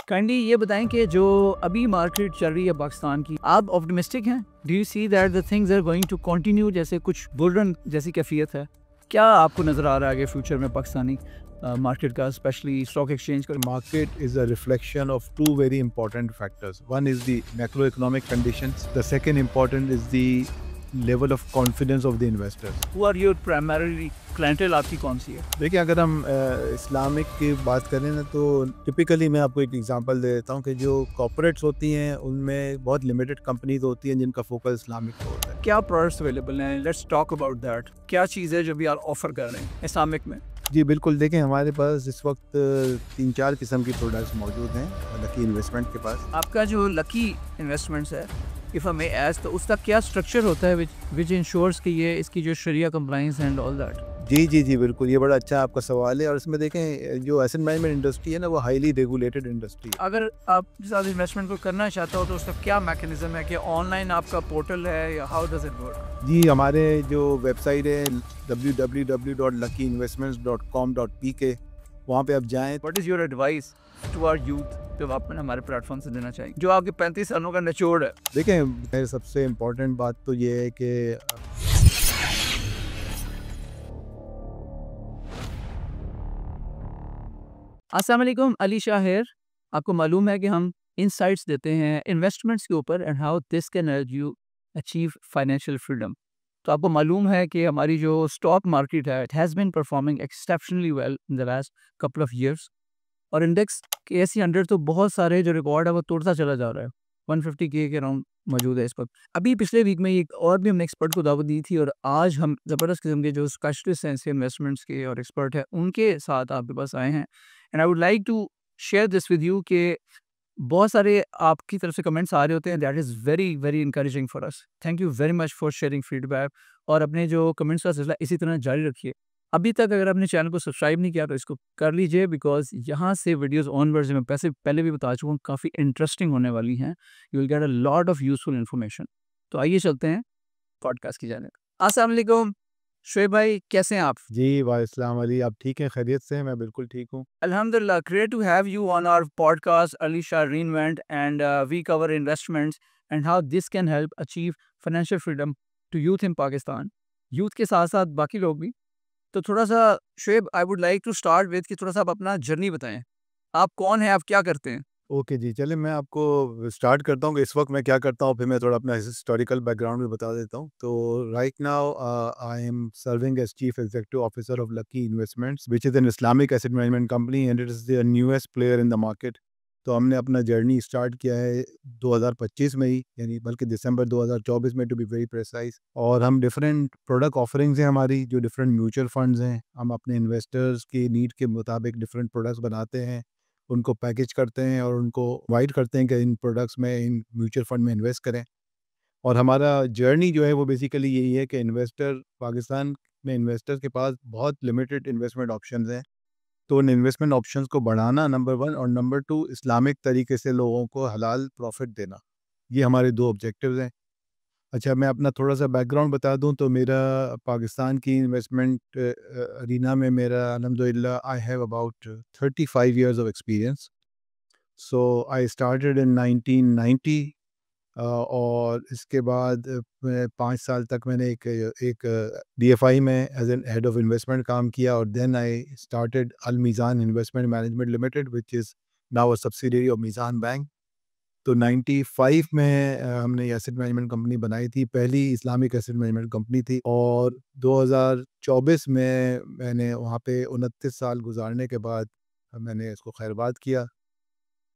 Kindly ये बताएं कि जो अभी मार्केट चल रही है पाकिस्तान की, आप ऑप्टिमिस्टिक हैं? Do you see that the things are going to continue, जैसे कुछ बुल रन जैसी कैफियत है? क्या आपको नज़र आ रहा है आगे फ्यूचर में पाकिस्तानी मार्केट का, स्पेशली स्टॉक एक्सचेंज का? Market is a reflection of two very important factors. One is the macroeconomic conditions. The second important is the level of confidence of the investors. Who are your primarily clientele, आपकी कौन सी है? देखिए, अगर हम Islamic की बात करें ना, तो टिपिकली मैं आपको एक एग्जांपल दे देता हूँ कि जो कॉर्पोरेट्स होती हैं उनमें बहुत लिमिटेड कंपनीज होती हैं जिनका फोकस इस्लामिक पे होता है। क्या प्रोडक्ट्स अवेलेबल हैं? Let's talk about that. क्या चीज़ है जो भी आप ऑफर कर रहे हैं इस्लामिक में? जी बिल्कुल, देखें हमारे पास इस वक्त 3-4 किस्म की प्रोडक्ट्स मौजूद हैं लकी इन्वेस्टमेंट के पास। आपका जो लकी इन्वेस्टमेंट्स है, इफ़ हमें एज, तो उसका क्या स्ट्रक्चर होता है विच इंश्योर्स कि ये इसकी जो शरिया कंप्लाइंस एंड ऑल दैट? जी बिल्कुल, ये बड़ा अच्छा आपका सवाल है। और इसमें देखें, जो एसेट मैनेजमेंट इंडस्ट्री है ना, वो हाईली रेगुलेटेड इंडस्ट्री है। अगर आप जिस साथ इन्वेस्टमेंट को करना चाहते हो तो उसका क्या मैकेनिज्म है? कि ऑनलाइन आपका पोर्टल है या हाउ डज इट वर्क? जी, हमारे जो वेबसाइट है www.luckyinvestments.com.pk, वहाँ पे आप जाएं। What is your advice to our youth जो आप हमारे प्लेटफॉर्म से देना चाहिए, जो आपके 35 सालों का निचोड़ है? देखें, मेरे सबसे इम्पोर्टेंट बात तो ये है कि अस्सलाम वालेकुम, अली शाह हेयर। आपको मालूम है कि हम इनसाइट्स देते हैं इन्वेस्टमेंट्स के ऊपर and how this can help you achieve financial freedom. तो आपको मालूम है कि हमारी जो स्टॉक मार्केट है, it has been performing exceptionally well in the last couple of years. और इंडेक्स के एस 100 तो बहुत सारे जो रिकॉर्ड है वो तोड़ता चला जा रहा है। 150 के अराउंड मौजूद है इस वक्त। अभी पिछले वीक में एक और भी हमने एक्सपर्ट को दावत दी थी, और आज हम ज़बरदस्त किस्म के जो स्पेशलिस्ट हैं ऐसे इन्वेस्टमेंट्स के और एक्सपर्ट हैं, उनके साथ आपके पास आए हैं। And I would like to share this with you कि बहुत सारे आपकी तरफ से कमेंट्स आ रहे होते हैं, that is very very encouraging for us. Thank you very much for sharing feedback, और अपने जो कमेंट्स का सिलसिला इसी तरह जारी रखिए। अभी तक अगर आपने चैनल को सब्सक्राइब नहीं किया तो इसको कर लीजिए, बिकॉज यहाँ से वीडियोस ऑनवर्ड्स मैं पहले भी बता चुका हूँ, काफ़ी इंटरेस्टिंग होने वाली हैं। You will get a lot of useful information. तो आइए चलते हैं पॉडकास्ट की जानिब। अस्सलाम वालेकुम शोएब भाई, कैसे हैं आप? जी, वालेकुम अली, आप ठीक हैं? खैरियत से हैं? मैं बिल्कुल ठीक हूँ। Alhamdulillah, great to have you on our podcast, Alisha Reinvent, and we cover investments and how this can help achieve financial freedom to youth in Pakistan. Youth के साथ साथ बाकी लोग भी। तो थोड़ा सा Shoaib, I would like to start with कि थोड़ा सा आप अपना जर्नी बताएं। आप कौन हैं, आप क्या करते हैं? ओके जी, चलिए मैं आपको स्टार्ट करता हूँ कि इस वक्त मैं क्या करता हूँ, फिर मैं थोड़ा अपना हिस्टोरिकल बैकग्राउंड भी बता देता हूँ। तो right now I am serving as chief executive officer of Lucky Investments, which is an Islamic asset management company and it is the newest player in the market. तो हमने अपना जर्नी स्टार्ट किया है 2025 में ही, यानी बल्कि दिसंबर 2024 में टू बी वेरी प्रिसाइज। और हम डिफरेंट प्रोडक्ट ऑफरिंग्स हैं हमारी, जो डिफरेंट म्यूचुअल फंड्स हैं। हम अपने इन्वेस्टर्स की नीड के मुताबिक डिफरेंट प्रोडक्ट्स बनाते हैं, उनको पैकेज करते हैं और उनको वाइड करते हैं कि इन प्रोडक्ट्स में, इन म्यूचुअल फंड में इन्वेस्ट करें। और हमारा जर्नी जो है वो बेसिकली यही है कि इन्वेस्टर, पाकिस्तान में इन्वेस्टर्स के पास बहुत लिमिटेड इन्वेस्टमेंट ऑप्शंस हैं। तो उन इन्वेस्टमेंट ऑप्शंस को बढ़ाना नंबर 1, और नंबर 2 इस्लामिक तरीके से लोगों को हलाल प्रॉफिट देना। ये हमारे 2 ऑब्जेक्टिव्स हैं। अच्छा, मैं अपना थोड़ा-सा बैकग्राउंड बता दूँ तो मेरा पाकिस्तान की इन्वेस्टमेंट अरीना में मेरा अल्हम्दुलिल्लाह I have about 35 years of experience. So I started in 1990, और इसके बाद मैं 5 साल तक मैंने एक डीएफआई में as an head of investment काम किया, और then I started Al Meezan investment management limited, which is now a subsidiary of Meezan bank. तो 95 में हमने ये एसेट मैनेजमेंट कंपनी बनाई थी, पहली इस्लामिक एसेट मैनेजमेंट कंपनी थी। और 2024 में मैंने वहाँ पे 29 साल गुजारने के बाद मैंने इसको खैरबाद किया।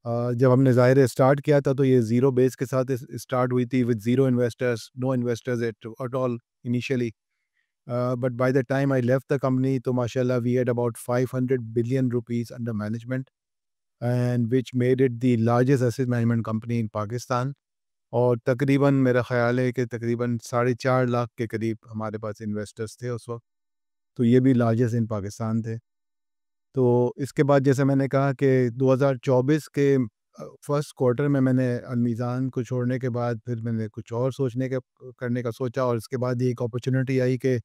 जब हमने ज़ाहिर है स्टार्ट किया था तो ये ज़ीरो बेस के साथ स्टार्ट हुई थी, with zero investors, no investors at all initially. But by the time I left the company तो माशाल्लाह we had about 500 billion rupees under management, and which made it the largest asset management company in Pakistan. और तकरीबन मेरा ख़्याल है कि तकरीबन 4.5 लाख के करीब हमारे पास इन्वेस्टर्स थे उस वक्त। तो ये भी लार्जेस्ट इन पाकिस्तान थे। तो इसके बाद जैसे मैंने कहा कि 2024 के फर्स्ट क्वार्टर में मैंने अलमीज़ान को छोड़ने के बाद फिर मैंने कुछ और सोचने के करने का सोचा, और इसके बाद एक अपॉर्चुनिटी आई कि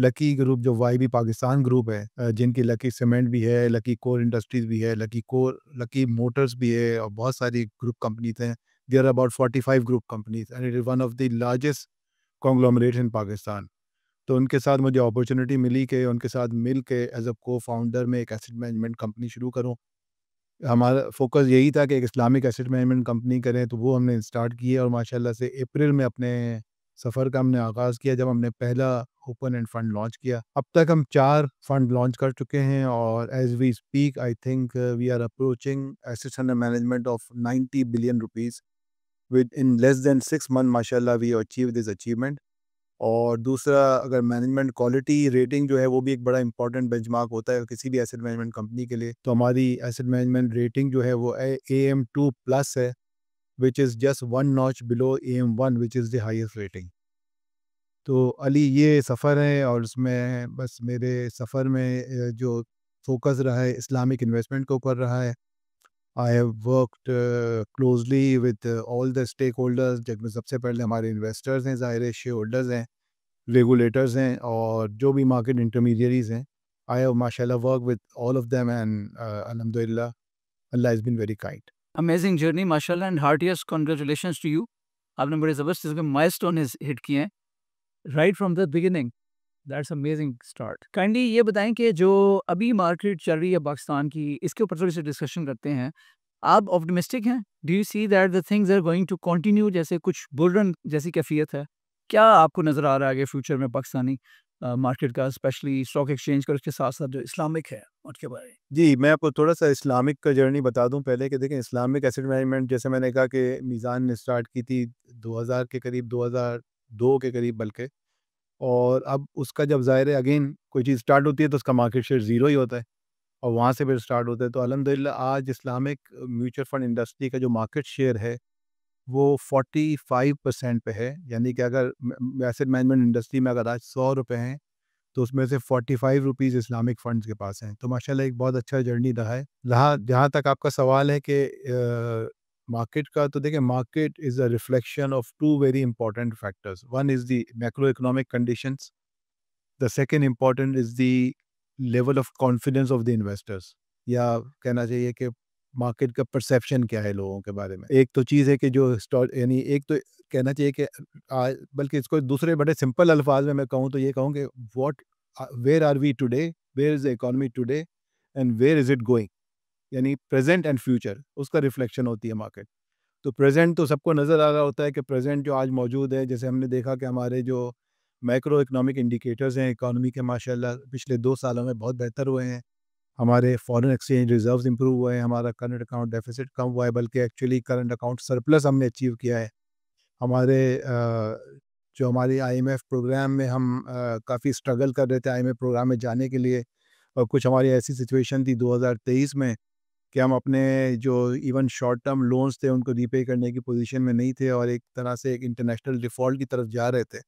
लकी ग्रुप जो वाईबी पाकिस्तान ग्रुप है, जिनकी लकी सीमेंट भी है, लकी कोर इंडस्ट्रीज भी है, लकी मोटर्स भी है और बहुत सारी ग्रुप कंपनीज हैं। There are about 45 group companies and it is one of the largest conglomerate in Pakistan. तो उनके साथ मुझे अपॉर्चुनिटी मिली कि उनके साथ मिल के एज अ को फाउंडर में एक एसेट मैनेजमेंट कंपनी शुरू करूँ। हमारा फोकस यही था कि एक इस्लामिक एसेट मैनेजमेंट कंपनी करें, तो वो हमने स्टार्ट की है और माशाल्लाह से अप्रैल में अपने सफ़र का हमने आगाज़ किया जब हमने पहला ओपन एंड फंड लॉन्च किया। अब तक हम 4 फंड लॉन्च कर चुके हैं और as we speak I think we are approaching assets under management of 90 billion rupees within less than 6 month. माशाल्लाह वी अचीव दिस अचीवमेंट। और दूसरा, अगर मैनेजमेंट क्वालिटी रेटिंग जो है वो भी एक बड़ा इंपॉर्टेंट बेंचमार्क होता है किसी भी एसेट मैनेजमेंट कंपनी के लिए। तो हमारी एसेट मैनेजमेंट रेटिंग जो है वो AM2 प्लस है, which is just 1 notch below AM1 which is the highest rating. तो अली ये सफ़र है और उसमें बस मेरे सफ़र में जो फोकस रहा है इस्लामिक इन्वेस्टमेंट के ऊपर रहा है। I have worked closely with all the stakeholders, जिनमें सबसे पहले हमारे इन्वेस्टर्स हैं, ज़ाहिर है शेयर होल्डर्स हैं, रेगुलेटर्स हैं और जो भी मार्केट इंटरमीडियरीज हैं। आई हैव माशाल्लाह work with all of them and अल्हम्दुलिल्लाह अल्लाह has been very kind. Amazing journey माशाल्लाह and heartiest congratulations to you. आपने बड़े ज़बरदस्त माइलस्टोन हिट किए हैं right from the beginning. That's amazing start. Kindly ये बताएं कि जो अभी मार्केट चल रही है पाकिस्तान की, इसके ऊपर थोड़ी सी डिस्कशन करते हैं। आप ऑप्टिमिस्टिक हैं? Do you see that the things are going to continue, जैसे कुछ बुल रन जैसी कैफियत है? क्या आपको नज़र आ रहा है आगे फ्यूचर में पाकिस्तानी मार्केट का, स्पेशली स्टॉक एक्सचेंज का, उसके साथ साथ जो इस्लामिक है उसके बारे में? जी, मैं आपको थोड़ा-सा इस्लामिक का जर्नी बता दूँ पहले कि देखें इस्लामिक एसेट मैनेजमेंट जैसे मैंने कहा कि मीज़ान ने स्टार्ट की थी 2000 के करीब, 2002 के करीब बल्कि। और अब उसका जब ज़ाहिर है अगेन कोई चीज़ स्टार्ट होती है तो उसका मार्केट शेयर ज़ीरो ही होता है और वहाँ से फिर स्टार्ट होता है। तो अल्हम्दुलिल्लाह आज इस्लामिक म्यूचुअल फंड इंडस्ट्री का जो मार्केट शेयर है वो 45% पे है। यानी कि अगर एसेट मैनेजमेंट इंडस्ट्री में अगर आज ₹100 हैं तो उसमें से 45 रुपीज़ इस्लामिक फंड्स के पास हैं। तो माशाल्लाह एक बहुत अच्छा जर्नी रहा है। रहा जहाँ तक आपका सवाल है कि मार्केट का, तो देखिए market is a reflection of 2 very important factors. One is the macro economic conditions, the second important is the level of confidence of the investors, या कहना चाहिए कि मार्केट का परसेप्शन क्या है लोगों के बारे में। एक तो चीज़ है कि जो स्टॉक यानी एक तो कहना चाहिए कि बल्कि इसको दूसरे बड़े सिंपल अल्फाज में मैं कहूँ तो ये कहूँ कि what where are we today, where is the economy today and where is it going. यानी प्रेजेंट एंड फ्यूचर, उसका रिफ्लेक्शन होती है मार्केट। तो प्रेजेंट तो सबको नज़र आ रहा होता है कि प्रेजेंट जो आज मौजूद है, जैसे हमने देखा कि हमारे जो मैक्रो इकोनॉमिक इंडिकेटर्स हैं इकोनॉमी के, माशाल्लाह पिछले 2 सालों में बहुत बेहतर हुए हैं। हमारे फॉरेन एक्सचेंज रिजर्व्स इंप्रूव हुए हैं, हमारा करंट अकाउंट डेफिसिट कम हुआ है, बल्कि एक्चुअली करंट अकाउंट सरप्लस हमने अचीव किया है। हमारे जो हमारी आईएमएफ प्रोग्राम में हम काफ़ी स्ट्रगल कर रहे थे आईएमएफ प्रोग्राम में जाने के लिए, और कुछ हमारी ऐसी सिचुएशन थी 2023 में कि हम अपने जो इवन शॉर्ट टर्म लोन्स थे उनको रीपे करने की पोजीशन में नहीं थे और एक तरह से एक इंटरनेशनल डिफ़ॉल्ट की तरफ जा रहे थे।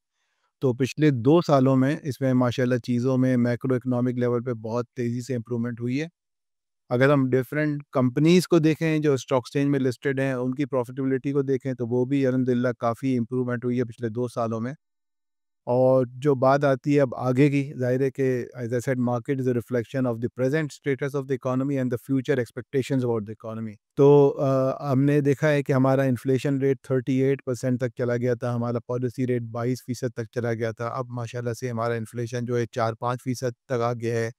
तो पिछले 2 सालों में इसमें माशाल्लाह चीज़ों में मैक्रो इकोनॉमिक लेवल पे बहुत तेज़ी से इम्प्रूवमेंट हुई है। अगर हम डिफरेंट कंपनीज़ को देखें जो स्टॉक एक्सचेंज में लिस्टेड हैं, उनकी प्रॉफिटेबिलिटी को देखें तो वो भी अल्हम्दुलिल्लाह काफ़ी इम्प्रूवमेंट हुई है पिछले 2 सालों में। और जो बात आती है अब आगे की, ज़ाहिर है कि as I said market is a reflection of the present status of the economy and the future expectations about the economy. तो हमने देखा है कि हमारा इन्फ्लेशन रेट 38% तक चला गया था, हमारा पॉलिसी रेट 22% तक चला गया था। अब माशाल्लाह से हमारा इन्फ्लेशन जो है 4-5% तक आ गया है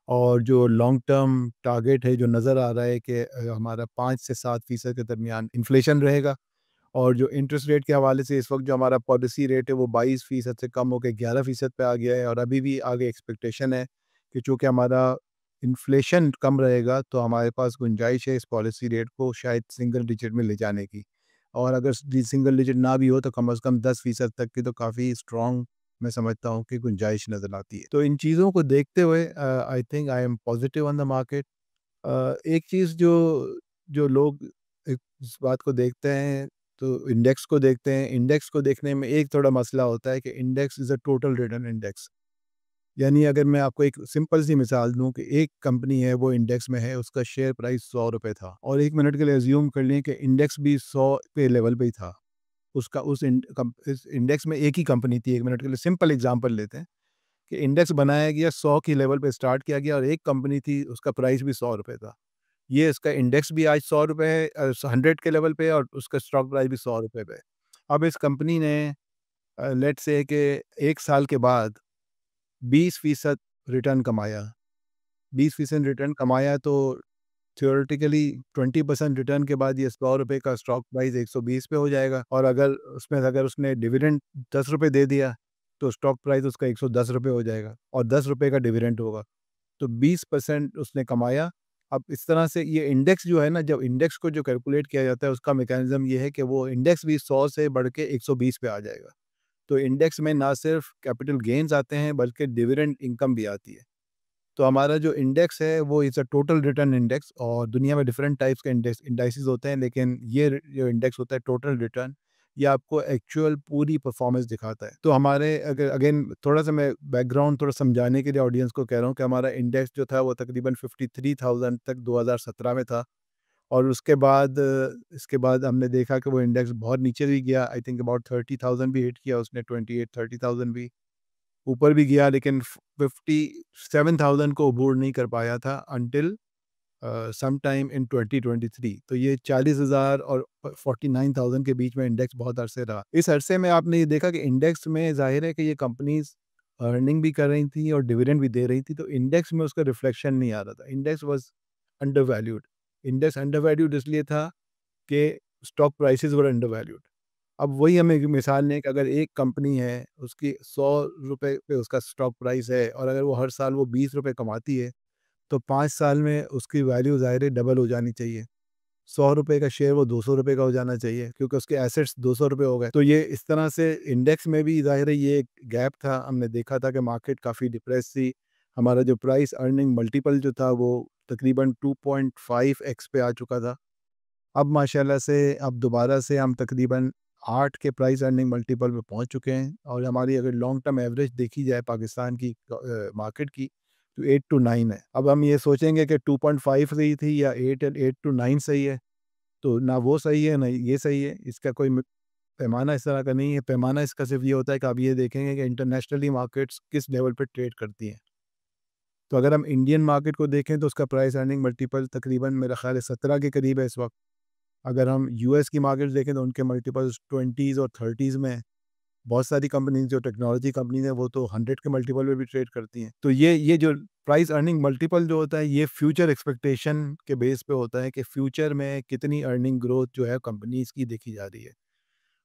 और जो लॉन्ग टर्म टारगेट है जो नज़र आ रहा है कि हमारा 5 से 7% के दरमियान इन्फ्लेशन रहेगा। और जो इंटरेस्ट रेट के हवाले से इस वक्त जो हमारा पॉलिसी रेट है वो 22% से कम होकर 11% पे आ गया है, और अभी भी आगे एक्सपेक्टेशन है कि चूँकि हमारा इन्फ्लेशन कम रहेगा तो हमारे पास गुंजाइश है इस पॉलिसी रेट को शायद सिंगल डिजिट में ले जाने की। और अगर सिंगल डिजिट ना भी हो तो कम से कम 10% तक की तो काफ़ी स्ट्रॉन्ग मैं समझता हूँ कि गुंजाइश नज़र आती है। तो इन चीज़ों को देखते हुए I think I am positive on the market. एक चीज़ जो जो लोग इस बात को देखते हैं तो इंडेक्स को देखते हैं। इंडेक्स को देखने में एक थोड़ा मसला होता है कि index is a total return index. यानी अगर मैं आपको एक सिंपल सी मिसाल दूँ कि एक कंपनी है वो इंडेक्स में है, उसका शेयर प्राइस ₹100 था और 1 मिनट के लिए अज़्यूम कर लें कि इंडेक्स भी 100 पे लेवल पे ही था। उसका उस इस इंडेक्स में एक ही कंपनी थी, 1 मिनट के लिए सिंपल एग्ज़ाम्पल लेते हैं कि इंडेक्स बनाया गया 100 की लेवल पे स्टार्ट किया गया और एक कंपनी थी उसका प्राइस भी 100 रुपये था। ये इसका इंडेक्स भी आज 100 रुपये है 100 के लेवल पे है और उसका स्टॉक प्राइस भी 100 रुपये पे है। अब इस कंपनी ने लेट्स से कि 1 साल के बाद 20% रिटर्न कमाया। 20% रिटर्न कमाया तो थ्योरेटिकली 20% रिटर्न के बाद ये 100 रुपये का स्टॉक प्राइस 120 पे हो जाएगा और अगर उसने डिविडेंड 10 रुपये दे दिया, तो स्टॉक प्राइस उसका 110 रुपये हो जाएगा और 10 रुपये का डिविडेंड होगा। तो 20% उसने कमाया। अब इस तरह से ये इंडेक्स जो है ना, जब इंडेक्स को जो कैलकुलेट किया जाता है, उसका मैकेनिज़्म ये है कि वो इंडेक्स भी 100 से बढ़ के 120 पे आ जाएगा। तो इंडेक्स में ना सिर्फ कैपिटल गेन्स आते हैं, बल्कि डिविडेंड इनकम भी आती है। तो हमारा जो इंडेक्स है वो is a total return index और दुनिया में डिफरेंट टाइप्स के इंडाइसेस होते हैं, लेकिन ये जो इंडेक्स होता है टोटल रिटर्न, ये आपको एक्चुअल पूरी परफॉर्मेंस दिखाता है। तो हमारे अगर अगेन थोड़ा-सा मैं बैकग्राउंड थोड़ा समझाने के लिए ऑडियंस को कह रहा हूँ कि हमारा इंडेक्स जो था वो तकरीबन 53,000 तक 2017 में था और इसके बाद हमने देखा कि वो इंडेक्स बहुत नीचे भी गया। आई थिंक अबाउट 30,000 भी हिट किया उसने, 28-30,000 भी ऊपर भी गया, लेकिन 57,000 को अबोर्ड नहीं कर पाया था अंटिल सम टाइम इन 2023। तो ये 40,000 और 49,000 के बीच में इंडेक्स बहुत अरसे रहा। इस अरसे में आपने ये देखा कि इंडेक्स में ज़ाहिर है कि ये कंपनीज़ अर्निंग भी कर रही थी और डिविडेंड भी दे रही थी, तो इंडेक्स में उसका रिफ्लेक्शन नहीं आ रहा था। Index was undervalued. Index undervalued इसलिए था कि स्टॉक प्राइसेस वर अंडरवैल्यूड। अब वही हमें एक मिसाल लें कि अगर एक कंपनी है, उसकी 100 रुपए पे उसका स्टॉक प्राइस है और अगर वो हर साल वो 20 रुपए कमाती है, तो 5 साल में उसकी वैल्यू ज़ाहिर है डबल हो जानी चाहिए। 100 रुपए का शेयर वो 200 रुपए का हो जाना चाहिए क्योंकि उसके एसेट्स 200 रुपए हो गए। तो ये इस तरह से इंडेक्स में भी ज़ाहिर है ये एक गैप था। हमने देखा था कि मार्केट काफ़ी डिप्रेस थी। हमारा जो प्राइस अर्निंग मल्टीपल जो था वो तकरीबन 2.5x पे आ चुका था। अब माशाल्लाह से अब दोबारा से हम तकरीबन 8 के प्राइस अर्निंग मल्टीपल पे पहुंच चुके हैं और हमारी अगर लॉन्ग टर्म एवरेज देखी जाए पाकिस्तान की मार्केट की, तो 8 टू 9 है। अब हम ये सोचेंगे कि 2.5 सही थी या 8 टू 9 सही है, तो ना वो सही है ना ये सही है। इसका कोई पैमाना इस तरह का नहीं है। पैमाना इसका सिर्फ ये होता है कि आप ये देखेंगे कि इंटरनेशनली मार्केट्स किस लेवल पर ट्रेड करती हैं। तो अगर हम इंडियन मार्केट को देखें तो उसका प्राइस अर्निंग मल्टीपल तकरीबन मेरा ख्याल है 17 के करीब है इस वक्त। अगर हम यूएस की मार्केट देखें तो उनके मल्टीपल्स 20s और 30s में हैं। बहुत सारी कंपनीज जो टेक्नोलॉजी कंपनीज हैं वो तो 100 के मल्टीपल में भी ट्रेड करती हैं। तो ये जो प्राइस अर्निंग मल्टीपल जो होता है ये फ्यूचर एक्सपेक्टेशन के बेस पे होता है कि फ्यूचर में कितनी अर्निंग ग्रोथ जो है कंपनीज की देखी जा रही है।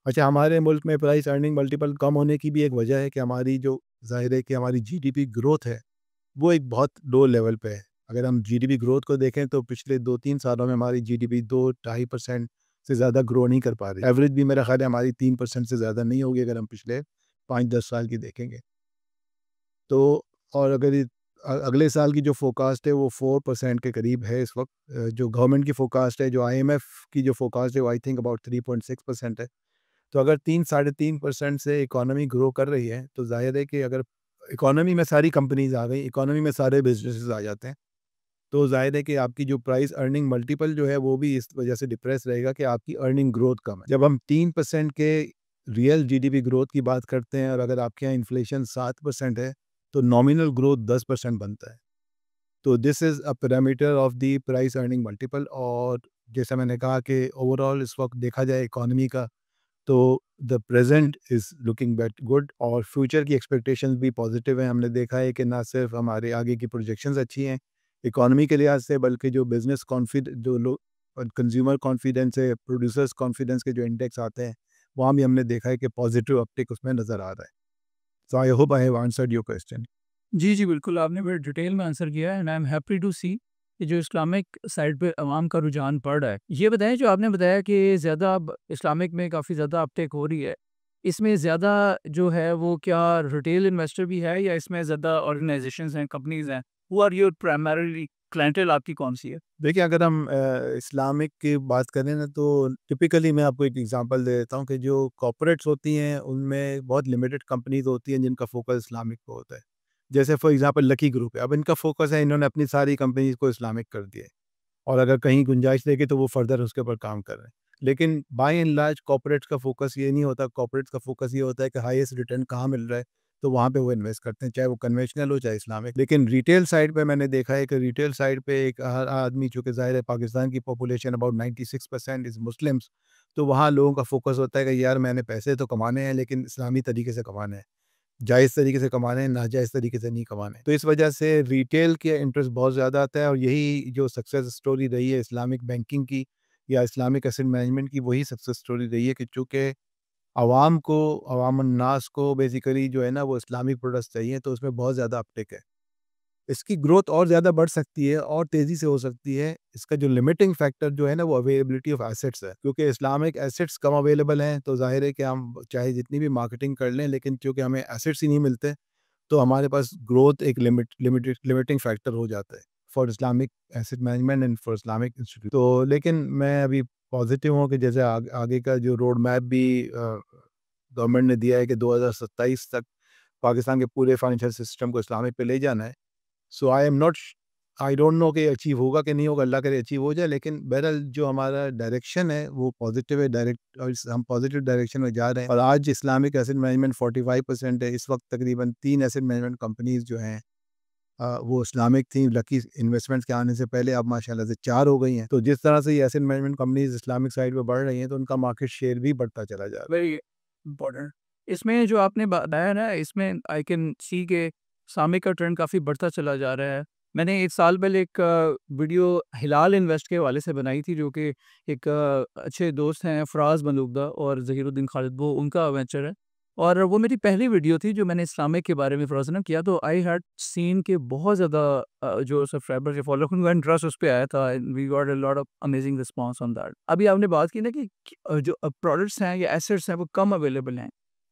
अच्छा, हमारे मुल्क में प्राइस अर्निंग मल्टीपल कम होने की भी एक वजह है कि हमारी जो ज़ाहिर है कि हमारी जीडीपी ग्रोथ है वो एक बहुत लो लेवल पे है। अगर हम जीडीपी ग्रोथ को देखें तो पिछले 2-3 सालों में हमारी जीडीपी 2-2.5% से ज़्यादा ग्रो नहीं कर पा रही। एवरेज भी मेरा ख़्याल है हमारी 3% से ज़्यादा नहीं होगी अगर हम पिछले 5-10 साल की देखेंगे। तो और अगर अगले साल की जो फ़ोरकास्ट है वो 4% के करीब है इस वक़्त। जो गवर्नमेंट की फ़ोरकास्ट है, जो आईएमएफ की जो फ़ोरकास्ट है वो आई थिंक अबाउट 3.6% है। तो अगर 3 साढ़े 3% से इकॉनमी ग्रो कर रही है, तो ज़ाहिर है कि अगर इकॉनमी में सारी कंपनीज़ आ गई, इकॉनमी में सारे बिज़नेसेस आ जाते हैं, तो ज़ाहिर है कि आपकी जो प्राइस अर्निंग मल्टीपल जो है वो भी इस वजह से डिप्रेस रहेगा कि आपकी अर्निंग ग्रोथ कम है। जब हम 3% के रियल जीडीपी ग्रोथ की बात करते हैं और अगर आपके यहाँ इन्फ्लेशन 7% है, तो नॉमिनल ग्रोथ 10% बनता है। तो this is a parameter of the price earning multiple. और जैसा मैंने कहा कि ओवरऑल इस वक्त देखा जाए इकॉनमी का, तो the present is looking bet good और फ्यूचर की एक्सपेक्टेशंस भी पॉजिटिव हैं। हमने देखा है कि ना सिर्फ हमारे आगे की प्रोजेक्शंस अच्छी हैं इकॉनमी के लिहाज से, बल्कि जो बिजनेस कॉन्फिड जो लोग कंज्यूमर कॉन्फिडेंस है, प्रोड्यूसर्स कॉन्फिडेंस के जो इंडेक्स आते हैं, वहाँ भी हमने देखा है कि पॉजिटिव अपटिक उसमें नज़र आ रहा है। So I hope I have answered your question. जी, जी, बिल्कुल, आपने बड़े डिटेल में आंसर किया है and I am happy to see कि जो इस्लामिक साइड पे अवाम का रुझान बढ़ रहा है। ये बताएँ जो आपने बताया कि ज़्यादा अब इस्लामिक में काफ़ी ज़्यादा अपटेक हो रही है, इसमें ज़्यादा जो है वो क्या रिटेल इन्वेस्टर भी है या इसमें ज़्यादा ऑर्गनाइज़ेशंस हैं, कंपनीज़ हैं? Who are your primarily clientele आपकी कौन-सी है? देखिए, अगर हम इस्लामिक की बात करें ना, तो टिपिकली मैं आपको एक एग्जांपल दे देता हूँ कि जो कॉर्पोरेट्स होती हैं उनमें बहुत लिमिटेड कंपनीज होती हैं जिनका फोकस इस्लामिक पे होता है। जैसे फॉर एग्जांपल लकी ग्रुप है, अब इनका फोकस है, इन्होंने अपनी सारी कंपनीज को इस्लामिक कर दिया है और अगर कहीं गुंजाइश देगी तो वो फर्दर उसके ऊपर काम कर रहे हैं। लेकिन बाय एंड लार्ज कॉर्पोरेट्स का फोकस ये नहीं होता। कॉर्पोरेट्स का फोकस ये होता है कि हाईएस्ट रिटर्न कहाँ मिल रहा है, तो वहाँ पे वो इन्वेस्ट करते हैं, चाहे वो कन्वेंशनल हो चाहे इस्लामिक। लेकिन रिटेल साइड पे मैंने देखा है कि रिटेल साइड पे एक हर आदमी, चूँकि ज़ाहिर है पाकिस्तान की पॉपुलेशन अबाउट 96% इज़ मुस्लिम्स, तो वहाँ लोगों का फ़ोकस होता है कि यार मैंने पैसे तो कमाने हैं लेकिन इस्लामी तरीके से कमाने हैं। जायज़ तरीके से कमाने हैं, नाजायज़ तरीके से नहीं कमाने। तो इस वजह से रिटेल के इंटरेस्ट बहुत ज़्यादा आता है और यही जो सक्सेस स्टोरी रही है इस्लामिक बैंकिंग की या इस्लामिक एसेट मैनेजमेंट की, वही सक्सेस स्टोरी रही है कि चूँकि अवाम को, अवाम अन्नास को बेसिकली जो है ना वो इस्लामिक प्रोडक्ट्स चाहिए, तो उसमें बहुत ज़्यादा अपटेक है। इसकी ग्रोथ और ज़्यादा बढ़ सकती है और तेज़ी से हो सकती है। इसका जो लिमिटिंग फैक्टर जो है ना वो अवेलेबिलिटी ऑफ एसेट्स है। क्योंकि इस्लामिक एसेट्स कम अवेलेबल हैं, तो ज़ाहिर है कि हम चाहे जितनी भी मार्केटिंग कर लें, लेकिन चूँकि हमें एसेट्स ही नहीं मिलते, तो हमारे पास ग्रोथ एक लिमिटिंग फैक्टर हो जाता है for Islamic asset management and for Islamic institute. तो लेकिन मैं अभी पॉजिटिव हूँ कि जैसे आगे का जो रोड मैप भी गवर्नमेंट ने दिया है कि 2027 तक पाकिस्तान के पूरे फाइनेंशियल सिस्टम को इस्लामिक पे ले जाना है। सो आई डोंट नो कि अचीव होगा कि नहीं होगा, अल्लाह करे अचीव हो जाए, लेकिन बहरहाल जो हमारा डायरेक्शन है वो पॉजिटिव है, डायरेक्ट और हम पॉजिटिव डायरेक्शन में जा रहे हैं। और आज इस्लामिक एसेट मैनेजमेंट 45% है। इस वक्त तकरीबन 3 एसेट मैनेजमेंट कंपनीज़ जो हैं वो इस्लामिक थी। लकी इन्वेस्टमेंट्स के आने से पहले अब माशाल्लाह से 4 हो गई हैं। तो जिस तरह से ये asset management companies Islamic side पे बढ़ रही हैं, तो उनका मार्केट शेयर भी बढ़ता चला जा रहा है। Very important. इसमें जो आपने बताया ना, इसमें आई कैन सी के सामे का ट्रेंड काफ़ी बढ़ता चला जा रहा है। मैंने 1 साल पहले एक वीडियो हिलाल इन्वेस्ट के हवाले से बनाई थी, जो कि एक अच्छे दोस्त हैं फ़राज़ बंदूकदा और ज़हीरुद्दीन खालिद, वो उनका वेंचर है। और वो मेरी पहली वीडियो थी जो मैंने इस्लामिक के बारे में फ़राज़ ने किया, तो आई हैड सीन के बहुत ज़्यादा जो सब्सक्राइबर्स या फॉलोअर्स एंड ट्रस्ट उस पे आया था, and we got a lot of amazing response on that. अभी आपने बात की ना कि जो प्रोडक्ट्स हैं या एसेट्स हैं वो कम अवेलेबल हैं।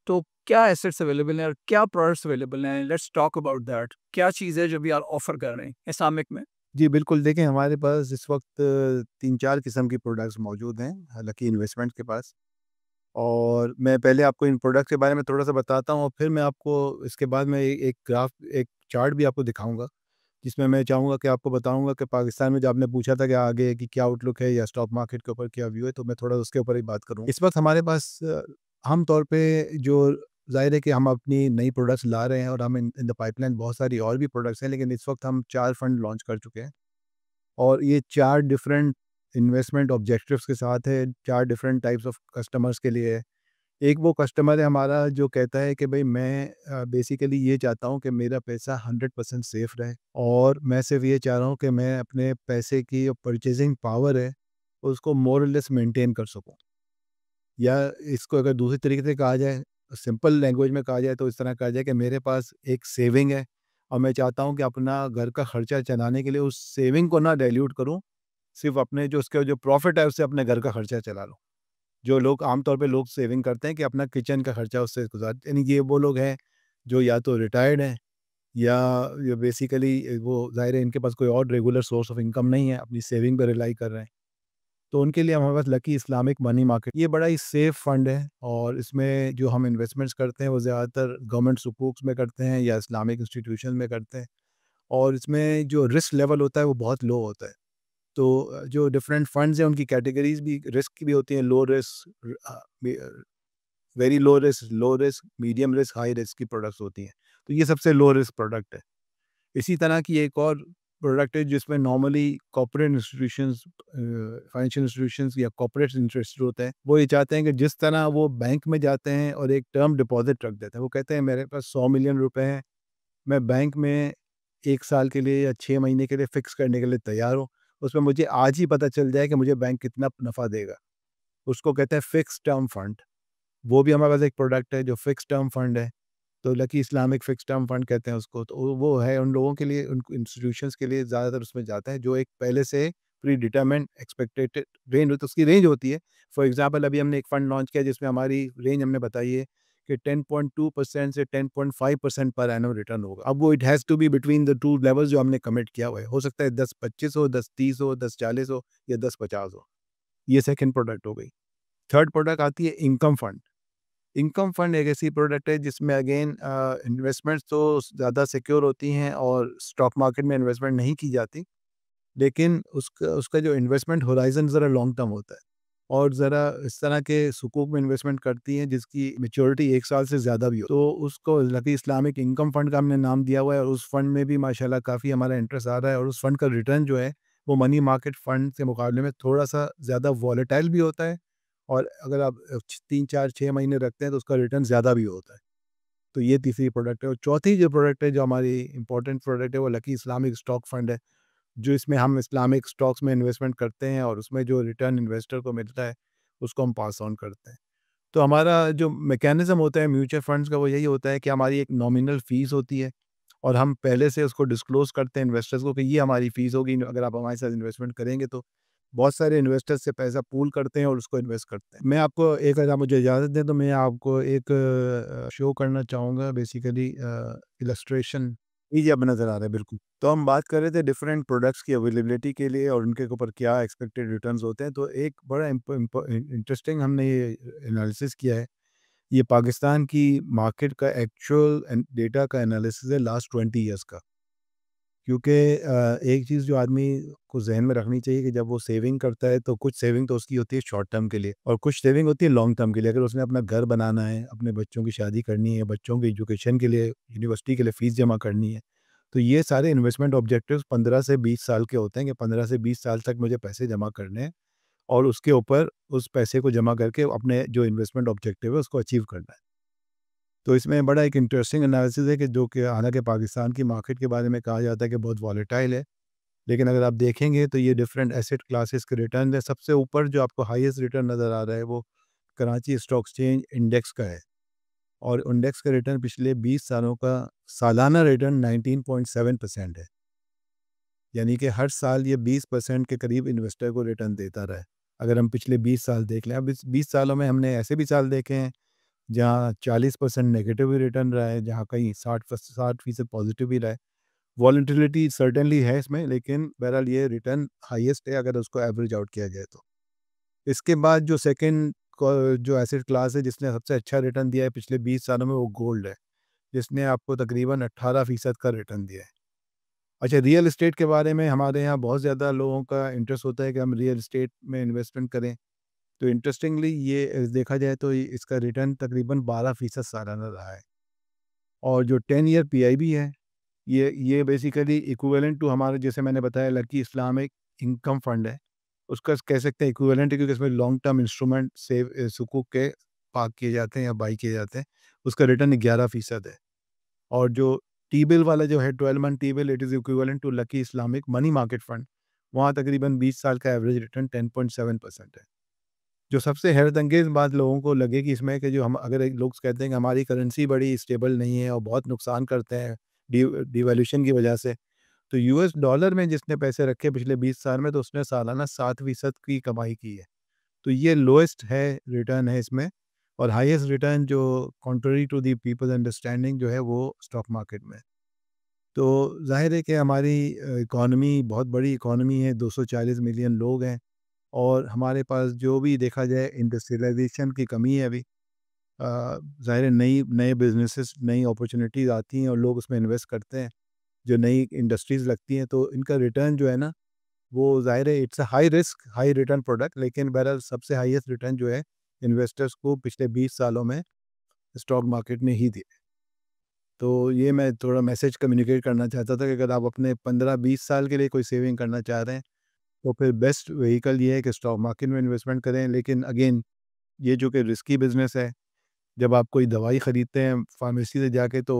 तो क्या एसेट्स अवेलेबल हैं और क्या प्रोडक्ट्स अवेलेबल हैं? Let's talk about that. क्या चीज़ है जो अभी आप ऑफ़र कर रहे हैं इस्लामिक में? जी, बिल्कुल, देखिए हमारे पास इस वक्त 3-4 किस्म की प्रोडक्ट्स मौजूद हैं, हालाँकि इन्वेस्टमेंट के पास। और मैं पहले आपको इन प्रोडक्ट के बारे में थोड़ा-सा बताता हूँ और फिर मैं आपको इसके बाद में एक ग्राफ, एक चार्ट भी आपको दिखाऊँगा, जिसमें मैं चाहूँगा कि आपको बताऊँगा कि पाकिस्तान में जो आपने पूछा था कि आगे की क्या आउटलुक है या स्टॉक मार्केट के ऊपर क्या व्यू है, तो मैं थोड़ा उसके ऊपर ही बात करूँ। इस वक्त हमारे पास आम तौर पे जो ज़ाहिर है कि हम अपनी नई प्रोडक्ट्स ला रहे हैं और हम इन इन द पाइपलाइन बहुत सारी और भी प्रोडक्ट्स हैं, लेकिन इस वक्त हम 4 फंड लॉन्च कर चुके हैं और ये 4 डिफरेंट इन्वेस्टमेंट ऑब्जेक्टिव्स के साथ है, 4 डिफरेंट टाइप्स ऑफ कस्टमर्स के लिए है। एक वो कस्टमर है हमारा जो कहता है कि भई मैं बेसिकली ये चाहता हूँ कि मेरा पैसा 100% सेफ रहे और मैं सिर्फ़ ये चाह रहा हूँ कि मैं अपने पैसे की जो परचेज़िंग पावर है, उसको मोर और लेस मेंटेन कर सकूँ। या इसको अगर दूसरे तरीके से कहा जाए, सिंपल लैंग्वेज में कहा जाए तो इस तरह कहा जाए कि मेरे पास एक सेविंग है और मैं चाहता हूँ कि अपना घर का खर्चा चलाने के लिए उस सेविंग को ना डाइल्यूट करूँ, सिर्फ़ अपने जो उसका जो प्रॉफ़िट है उससे अपने घर का खर्चा चला लूँ। जो लोग आमतौर पे लोग सेविंग करते हैं कि अपना किचन का खर्चा उससे गुज़ारते हैं, यानी ये वो लोग हैं जो या तो रिटायर्ड हैं या बेसिकली वो ज़ाहिर है इनके पास कोई और रेगुलर सोर्स ऑफ इनकम नहीं है, अपनी सेविंग पे रिलाई कर रहे हैं। तो उनके लिए हमारे पास लकी इस्लामिक मनी मार्केट, ये बड़ा ही सेफ फंड है और इसमें जो हम इन्वेस्टमेंट्स करते हैं वो ज़्यादातर गवर्नमेंट सुकूक्स में करते हैं या इस्लामिक इंस्टीट्यूशन में करते हैं और इसमें जो रिस्क लेवल होता है वो बहुत लो होता है। तो जो डिफरेंट फंड्स हैं उनकी कैटेगरीज़ भी रिस्क की भी होती हैं, low risk, very low risk, medium risk, high risk की प्रोडक्ट्स होती हैं। तो ये सबसे लो रिस्क प्रोडक्ट है। इसी तरह की एक और प्रोडक्ट है जिसमें normally corporate institutions, financial institutions या कॉर्पोरेट इंटरेस्ट होते हैं, वो ये चाहते हैं कि जिस तरह वो बैंक में जाते हैं और एक टर्म डिपॉज़िट रख देते हैं। वो कहते हैं मेरे पास 100 मिलियन रुपए हैं, मैं बैंक में 1 साल के लिए या 6 महीने के लिए फ़िक्स करने के लिए तैयार हूँ। उसमें मुझे आज ही पता चल जाए कि मुझे बैंक कितना नफ़ा देगा। उसको कहते हैं फ़िक्स्ड टर्म फंड। वो भी हमारे पास एक प्रोडक्ट है जो फ़िक्स्ड टर्म फंड है। तो lucky Islamic fixed term fund कहते हैं उसको। तो वो है उन लोगों के लिए, उन इंस्टीट्यूशंस के लिए ज़्यादातर उसमें जाता है जो एक पहले से प्री डिटरमाइंड एक्सपेक्टेड रेंज होती है, उसकी रेंज होती है। फॉर एग्ज़ाम्पल अभी हमने एक फंड लॉन्च किया जिसमें हमारी रेंज हमने बताई है कि 10.2% से 10.5% पर एनम रिटर्न होगा। अब वो it has to be between the 2 levels जो हमने कमिट किया हुआ है। हो सकता है 10-25 हो, 10-30 हो, 10-40 हो या 10-50 हो। ये सेकंड प्रोडक्ट हो गई। थर्ड प्रोडक्ट आती है इनकम फंड। इनकम फंड एक ऐसी प्रोडक्ट है जिसमें अगेन इन्वेस्टमेंट्स तो ज़्यादा सिक्योर होती हैं और स्टॉक मार्केट में इन्वेस्टमेंट नहीं की जाती, लेकिन उसका उसका जो इन्वेस्टमेंट होराइज़न ज़रा लॉन्ग टर्म होता है और ज़रा इस तरह के सुकूक में इन्वेस्टमेंट करती हैं जिसकी मैच्योरिटी 1 साल से ज़्यादा भी हो। तो उसको लकी इस्लामिक इनकम फ़ंड का हमने नाम दिया हुआ है और उस फ़ंड में भी माशाल्लाह काफ़ी हमारा इंटरेस्ट आ रहा है और उस फ़ंड का रिटर्न जो है वो मनी मार्केट फ़ंड के मुकाबले में थोड़ा-सा ज़्यादा वॉलेटाइल भी होता है और अगर आप 3, 4, 6 महीने रखते हैं तो उसका रिटर्न ज़्यादा भी होता है। तो ये तीसरी प्रोडक्ट है और चौथी जो प्रोडक्ट है जो हमारी इम्पोर्टेंट प्रोडक्ट है वो लकी इस्लामिक स्टॉक फ़ंड है। जो इसमें हम इस्लामिक स्टॉक्स में इन्वेस्टमेंट करते हैं और उसमें जो रिटर्न इन्वेस्टर को मिलता है, उसको हम पास ऑन करते हैं। तो हमारा जो मैकेनिज़्म होता है म्यूचुअल फंड्स का वो यही होता है कि हमारी एक नॉमिनल फ़ीस होती है और हम पहले से उसको डिस्क्लोज़ करते हैं इन्वेस्टर्स को कि ये हमारी फ़ीस होगी अगर आप हमारे साथ इन्वेस्टमेंट करेंगे तो। बहुत सारे इन्वेस्टर्स से पैसा पूल करते हैं और उसको इन्वेस्ट करते हैं। मैं आपको एक अगर आप मुझे इजाज़त दें तो मैं आपको एक शो करना चाहूँगा बेसिकली इलस्ट्रेशन। जी, अब नज़र आ रहा है बिल्कुल। तो हम बात कर रहे थे डिफरेंट प्रोडक्ट्स की अवेलेबिलिटी के लिए और उनके ऊपर क्या एक्सपेक्टेड रिटर्न्स होते हैं। तो एक बड़ा इंटरेस्टिंग हमने ये एनालिसिस किया है। ये पाकिस्तान की मार्केट का एक्चुअल डेटा का एनालिसिस है लास्ट 20 ईयर्स का। क्योंकि एक चीज़ जो आदमी को ज़हन में रखनी चाहिए कि जब वो सेविंग करता है तो कुछ सेविंग तो उसकी होती है शॉर्ट टर्म के लिए और कुछ सेविंग होती है लॉन्ग टर्म के लिए। अगर उसने अपना घर बनाना है, अपने बच्चों की शादी करनी है, बच्चों की एजुकेशन के लिए, यूनिवर्सिटी के लिए फ़ीस जमा करनी है, तो ये सारे इन्वेस्टमेंट ऑब्जेक्टिव्स 15 से 20 साल के होते हैं कि 15 से 20 साल तक मुझे पैसे जमा करने हैं और उसके ऊपर उस पैसे को जमा करके अपने जो इन्वेस्टमेंट ऑब्जेक्टिव है उसको अचीव करना है। तो इसमें बड़ा एक इंटरेस्टिंग एनालिसिस है कि जो कि हालांकि पाकिस्तान की मार्केट के बारे में कहा जाता है कि बहुत वॉलेटाइल है, लेकिन अगर आप देखेंगे तो ये डिफरेंट एसेट क्लासेस के रिटर्न है। सबसे ऊपर जो आपको हाईएस्ट रिटर्न नज़र आ रहा है वो कराची स्टॉक एक्सचेंज इंडेक्स का है और इंडेक्स का रिटर्न पिछले 20 सालों का सालाना रिटर्न 19.7% है। यानी कि हर साल ये 20% के करीब इन्वेस्टर को रिटर्न देता रहा है। अगर हम पिछले 20 साल देख लें, अब इस 20 सालों में हमने ऐसे भी साल देखे हैं जहाँ 40% नेगेटिव भी रिटर्न रहा है, जहाँ कहीं 60% पॉजिटिव भी रहा है। वॉलेटिलिटी सर्टेनली है इसमें, लेकिन बहरहाल ये रिटर्न हाईएस्ट है अगर उसको एवरेज आउट किया जाए तो। इसके बाद जो सेकंड जो एसेट क्लास है जिसने सबसे अच्छा रिटर्न दिया है पिछले 20 सालों में वो गोल्ड है, जिसने आपको तकरीबन 18% का रिटर्न दिया है। अच्छा, रियल एस्टेट के बारे में हमारे यहाँ बहुत ज़्यादा लोगों का इंटरेस्ट होता है कि हम रियल एस्टेट में इन्वेस्टमेंट करें। तो इंटरेस्टिंगली ये देखा जाए तो इसका रिटर्न तकरीबन 12% सालाना रहा है और जो 10 ईयर पीआईबी है ये बेसिकली इक्विवेलेंट टू हमारे जैसे मैंने बताया लकी इस्लामिक इनकम फंड है। उसका कह सकते हैं इक्विवेलेंट है क्योंकि इसमें लॉन्ग टर्म इंस्ट्रूमेंट सेव सुकूक के पार्क किए जाते हैं या बाई किए जाते हैं। उसका रिटर्न 11% है और जो टी बिल वाला जो है 12 month T bill it is equivalent to Lucky Islamic money market fund. वहाँ तकरीबन 20 साल का एवरेज रिटर्न 10.7% है। जो सबसे हैरतअंगेज़ बात लोगों को लगेगी इसमें कि जो हम अगर एक लोग कहते हैं कि हमारी करेंसी बड़ी स्टेबल नहीं है और बहुत नुकसान करते हैं डिवैल्यूएशन की वजह से, तो यूएस डॉलर में जिसने पैसे रखे पिछले 20 साल में तो उसने सालाना 7% की कमाई की है। तो ये लोएस्ट है रिटर्न है इसमें और हाईएस्ट रिटर्न जो contrary to the people's understanding जो है वो स्टॉक मार्केट में है। तो ज़ाहिर है कि हमारी इकॉनमी बहुत बड़ी इकॉनमी है, 240 मिलियन लोग हैं और हमारे पास जो भी देखा जाए इंडस्ट्रियलाइजेशन की कमी है अभी। ज़ाहिर है नए बिज़नेसेस नई अपॉर्चुनिटीज़ आती हैं और लोग उसमें इन्वेस्ट करते हैं। जो नई इंडस्ट्रीज़ लगती हैं तो इनका रिटर्न जो है ना वो ज़ाहिर है it's a high risk high return product, लेकिन बहरहाल सबसे हाईएस्ट रिटर्न जो है इन्वेस्टर्स को पिछले 20 सालों में स्टॉक मार्केट ने ही दिया। तो ये मैं थोड़ा मैसेज कम्युनिकेट करना चाहता था कि अगर आप अपने 15-20 साल के लिए कोई सेविंग करना चाह रहे हैं तो फिर बेस्ट व्हीकल ये है कि स्टॉक मार्केट में इन्वेस्टमेंट करें। लेकिन अगेन ये जो कि रिस्की बिज़नेस है, जब आप कोई दवाई खरीदते हैं फार्मेसी से जाके तो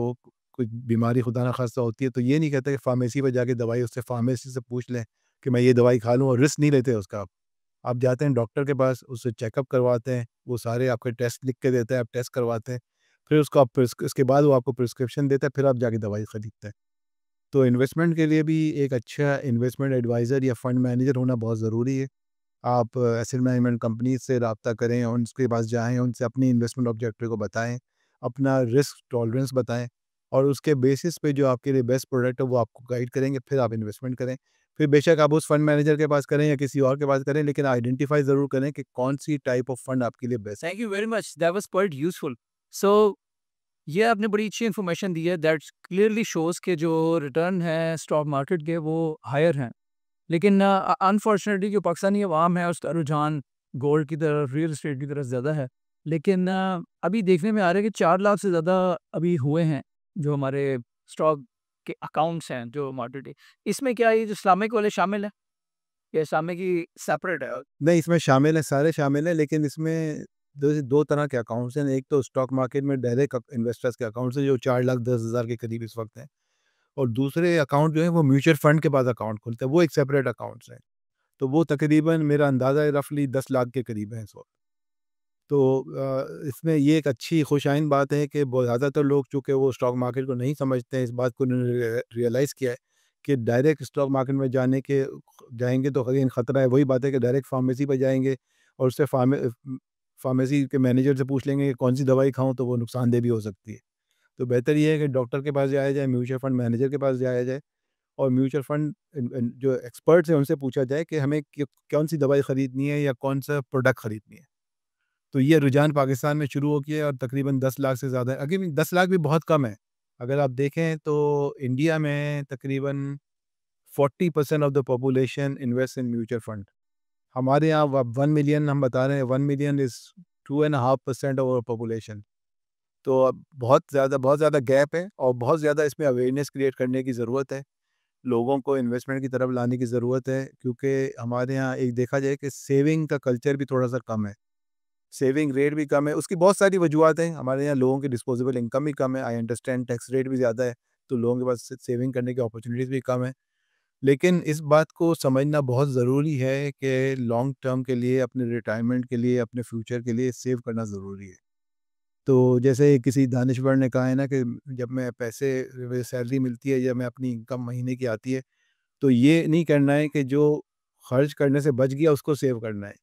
कुछ बीमारी खुदा ना खास्ता होती है, तो ये नहीं कहते कि फार्मेसी पे जाके दवाई उससे फार्मेसी से पूछ लें कि मैं ये दवाई खा लूँ और रिस्क नहीं लेते उसका आप। आप जाते हैं डॉक्टर के पास, उससे चेकअप करवाते हैं, वो सारे आपके टेस्ट लिख के देता है, आप टेस्ट करवाते हैं, फिर उसको आप उसके बाद वो आपको प्रिस्क्रिप्शन देता है, फिर आप जाके दवाई खरीदते हैं। तो इन्वेस्टमेंट के लिए भी एक अच्छा इन्वेस्टमेंट एडवाइज़र या फंड मैनेजर होना बहुत ज़रूरी है। आप एसेट मैनेजमेंट कंपनी से राब्ता करें और उनके पास जाएँ, उनसे अपनी इन्वेस्टमेंट ऑब्जेक्टिव को बताएँ, अपना रिस्क टॉलरेंस बताएँ और उसके बेसिस पे जो आपके लिए बेस्ट प्रोडक्ट है वो आपको गाइड करेंगे, फिर आप इन्वेस्टमेंट करें। फिर बेशक आप उस फंड मैनेजर के पास करें या किसी और के पास करें, लेकिन आइडेंटिफ़ाई ज़रूर करें कि कौन-सी टाइप ऑफ फंड आपके लिए बेस्ट है। Thank you very much, that was quite useful. So ये आपने बड़ी अच्छी इन्फॉर्मेशन दी है दैट क्लियरली शोज़ कि जो रिटर्न है स्टॉक मार्केट के वो हायर हैं। लेकिन अनफॉर्चुनेटली जो पाकिस्तानी अवाम है उसका रुझान गोल्ड की तरफ, रियल एस्टेट की तरफ ज़्यादा है। लेकिन अभी देखने में आ रहा है कि 4 लाख से ज़्यादा अभी हुए हैं, जो हमारे स्टॉक के अकाउंट्स हैं, जो मॉडिटी। इसमें क्या ये जो इस्लामिक वाले शामिल हैं? या इस्लामिक ही सेपरेट है? नहीं, इसमें शामिल हैं, सारे शामिल हैं, लेकिन इसमें 2 तरह के अकाउंट्स हैं। एक तो स्टॉक मार्केट में डायरेक्ट इन्वेस्टर्स के अकाउंट्स हैं, जो 4,10,000 के करीब इस वक़्त हैं, और दूसरे अकाउंट जो हैं, वो म्यूचुअल फंड के पास अकाउंट खुलते हैं, वो एक सेपरेट अकाउंट्स हैं। तो वो तकरीबन मेरा अंदाज़ा है रफ़ली 10 लाख के करीब है इस वक़्त। तो इसमें ये एक अच्छी खुशाइन बात है कि बहुत ज़्यादातर लोग चूँकि वो स्टॉक मार्केट को नहीं समझते हैं, इस बात को उन्होंने रियलाइज़ किया है कि डायरेक्ट स्टॉक मार्केट में जाएँगे तो कहीं खतरा है। वही बात है कि डायरेक्ट फार्मेसी पे जाएँगे और उससे फार्मेसी के मैनेजर से पूछ लेंगे कि कौन-सी दवाई खाऊँ, तो वो नुकसानदेह भी हो सकती है। तो बेहतर ये है कि डॉक्टर के पास जाया जाए, म्यूचुअल फंड मैनेजर के पास जाया जाए, और म्यूचुअल फंड जो एक्सपर्ट्स हैं उनसे पूछा जाए कि हमें कौन-सी दवाई खरीदनी है या कौन-सा प्रोडक्ट खरीदनी है। तो ये रुझान पाकिस्तान में शुरू हो गया है और तकरीबन 10 लाख से ज़्यादा है। अगेन 10 लाख भी बहुत कम है। अगर आप देखें तो इंडिया में तकरीबन 40% of the population invest in mutual fund. हमारे यहाँ 1 मिलियन हम बता रहे हैं, 1 million is 2.5% of our population. तो अब बहुत ज़्यादा गैप है और बहुत ज़्यादा इसमें अवेयरनेस क्रिएट करने की ज़रूरत है। लोगों को इन्वेस्टमेंट की तरफ लाने की ज़रूरत है, क्योंकि हमारे यहाँ एक देखा जाए कि सेविंग का कल्चर भी थोड़ा-सा कम है। सेविंग रेट भी कम है, उसकी बहुत सारी वजूहत हैं। हमारे यहाँ लोगों की डिस्पोजेबल इनकम भी कम है, आई अंडरस्टैंड टैक्स रेट भी ज़्यादा है, तो लोगों के पास सेविंग करने की अपॉर्चुनिटीज़ भी कम है। लेकिन इस बात को समझना बहुत ज़रूरी है कि लॉन्ग टर्म के लिए, अपने रिटायरमेंट के लिए, अपने फ्यूचर के लिए सेव करना ज़रूरी है। तो जैसे किसी दानिश्वर ने कहा है ना कि जब मैं पैसे सैलरी मिलती है या मैं अपनी इनकम महीने की आती है, तो ये नहीं करना है कि जो खर्च करने से बच गया उसको सेव करना है।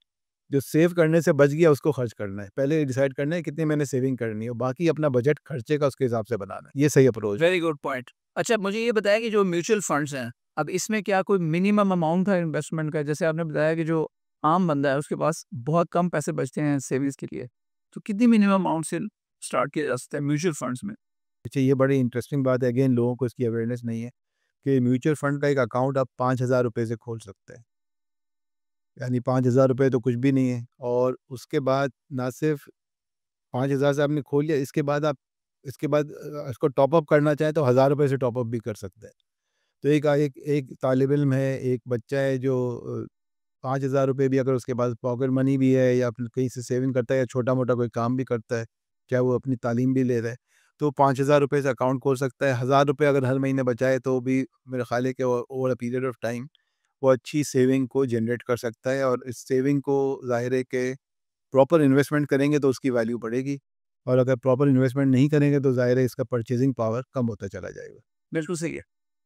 जो सेव करने से बच गया उसको खर्च करना है। पहले डिसाइड करना है कितनी मैंने सेविंग करनी है और बाकी अपना बजट खर्चे का उसके हिसाब से बनाना है। ये सही अप्रोच है। Very good point. अच्छा, मुझे ये बताया कि जो म्यूचुअल फंड्स हैं, अब इसमें क्या कोई मिनिमम अमाउंट है इन्वेस्टमेंट का? जैसे आपने बताया कि जो आम बंदा है उसके पास बहुत कम पैसे बचते हैं सेविंग्स के लिए, तो कितनी मिनिमम अमाउंट से स्टार्ट किया जा सकता है म्यूचुअल फंड्स में? अच्छा, ये बड़ी इंटरेस्टिंग बात है। अगेन लोगों को इसकी अवेयरनेस नहीं है कि म्यूचुअल फंड का एक अकाउंट आप ₹5,000 से खोल सकते हैं। यानी ₹5,000 तो कुछ भी नहीं है, और उसके बाद ना सिर्फ 5,000 से आपने खोल लिया, इसके बाद इसको टॉप अप करना चाहें तो ₹1,000 से टॉप अप भी कर सकते हैं। तो एक एक तालिब इल्म है, एक बच्चा है जो ₹5,000 भी अगर उसके पास पॉकेट मनी भी है या फिर कहीं से सेविंग करता है या छोटा-मोटा कोई काम भी करता है, चाहे वो अपनी तालीम भी ले रहा है, तो ₹5,000 से अकाउंट खोल सकता है। ₹1,000 अगर हर महीने बचाए तो भी मेरा ख़्याल है कि over a period of time वो अच्छी सेविंग को जनरेट कर सकता है, और इस सेविंग को ज़ाहिर है कि प्रॉपर इन्वेस्टमेंट करेंगे तो उसकी वैल्यू बढ़ेगी, और अगर प्रॉपर इन्वेस्टमेंट नहीं करेंगे तो ज़ाहिर है इसका परचेज़िंग पावर कम होता चला जाएगा। बिल्कुल सही है।